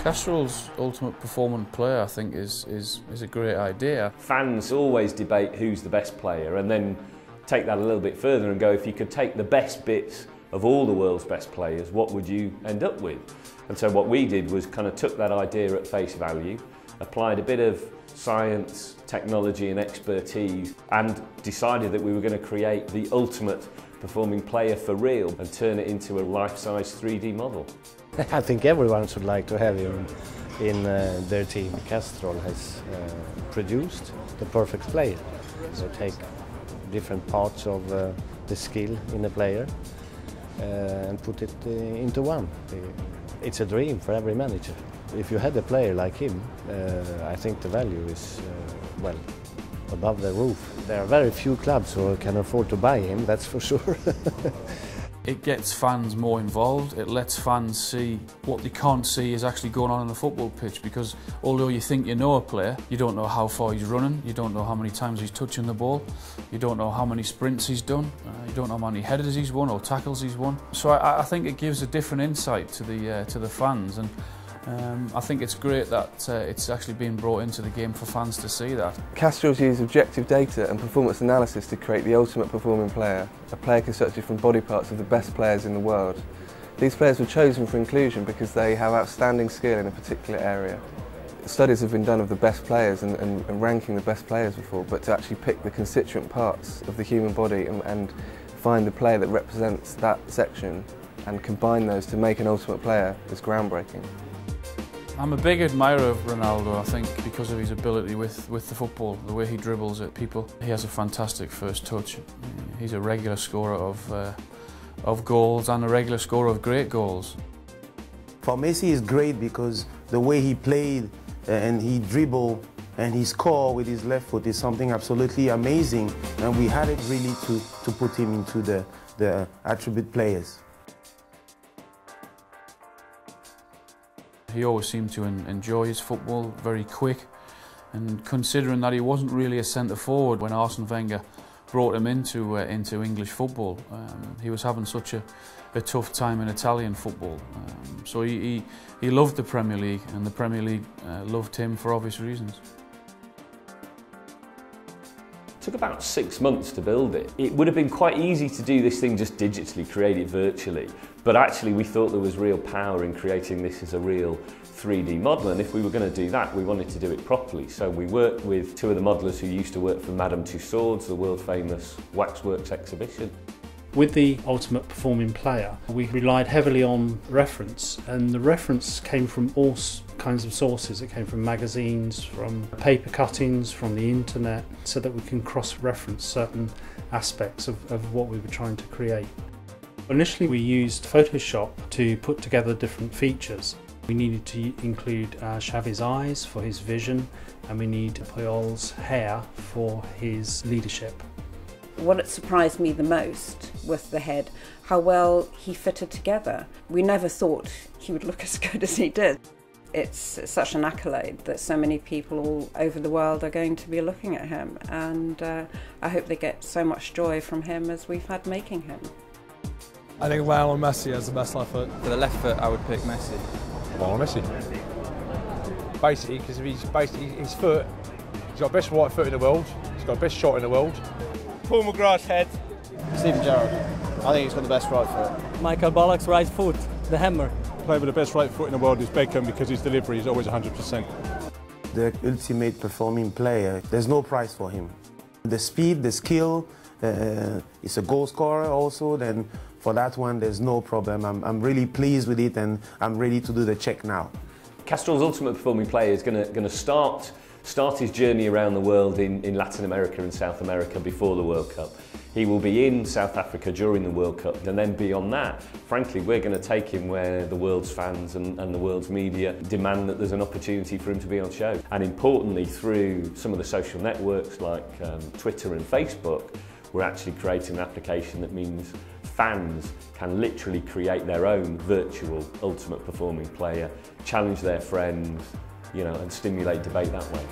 Castrol's ultimate performing player, I think, is a great idea. Fans always debate who's the best player and then take that a little bit further and go, if you could take the best bits of all the world's best players, what would you end up with? And so what we did was kind of took that idea at face value, applied a bit of science, technology and expertise, and decided that we were going to create the ultimate performing player for real and turn it into a life-size 3D model. I think everyone should like to have him in their team. Castrol has produced the perfect player. So take different parts of the skill in a player and put it into one. It's a dream for every manager. If you had a player like him, I think the value is, well, above the roof. There are very few clubs who can afford to buy him, that's for sure. It gets fans more involved. It lets fans see what they can't see is actually going on the football pitch, because although you think you know a player, you don't know how far he's running, you don't know how many times he's touching the ball, you don't know how many sprints he's done, you don't know how many headers he's won or tackles he's won. So I think it gives a different insight to the fans, and I think it's great that it's actually been brought into the game for fans to see that. Castrol's used objective data and performance analysis to create the ultimate performing player, a player constructed from body parts of the best players in the world. These players were chosen for inclusion because they have outstanding skill in a particular area. Studies have been done of the best players and ranking the best players before, but to actually pick the constituent parts of the human body and find the player that represents that section and combine those to make an ultimate player is groundbreaking. I'm a big admirer of Ronaldo, I think, because of his ability with the football, the way he dribbles at people. He has a fantastic first touch. He's a regular scorer of goals and a regular scorer of great goals. For Messi, it's great because the way he played and he dribbled and he scored with his left foot is something absolutely amazing, and we had it really to put him into the attribute players. He always seemed to enjoy his football, very quick, and considering that he wasn't really a centre forward when Arsene Wenger brought him into English football, he was having such a tough time in Italian football. So he loved the Premier League, and the Premier League loved him for obvious reasons. It took about 6 months to build it. It would have been quite easy to do this thing just digitally, create it virtually, but actually we thought there was real power in creating this as a real 3D model, and if we were going to do that, we wanted to do it properly. So we worked with two of the modellers who used to work for Madame Tussauds, the world famous waxworks exhibition. With the ultimate performing player, we relied heavily on reference, and the reference came from all kinds of sources. It came from magazines, from paper cuttings, from the internet, so that we can cross-reference certain aspects of what we were trying to create. Initially we used Photoshop to put together different features. We needed to include Xavi's eyes for his vision, and we need Puyol's hair for his leadership. What surprised me the most was the head, how well he fitted together. We never thought he would look as good as he did. It's such an accolade that so many people all over the world are going to be looking at him, and I hope they get so much joy from him as we've had making him. I think Lionel Messi has the best left foot. For the left foot, I would pick Messi. Lionel Messi. Basically, because of his foot, he's got the best right foot in the world, he's got the best shot in the world. Paul McGrath's head. Steven Gerrard. I think he's got the best right foot. Michael Ballack's right foot, the hammer. Player with the best right foot in the world is Beckham, because his delivery is always 100%. The ultimate performing player, there's no price for him. The speed, the skill, he's a goal scorer also, then for that one there's no problem. I'm really pleased with it, and I'm ready to do the check now. Castrol's ultimate performing player is going to start his journey around the world in Latin America and South America before the World Cup. He will be in South Africa during the World Cup, and then beyond that, frankly, we're going to take him where the world's fans and the world's media demand that there's an opportunity for him to be on show. And importantly, through some of the social networks like Twitter and Facebook, we're actually creating an application that means fans can literally create their own virtual ultimate performing player, challenge their friends, and stimulate debate that way.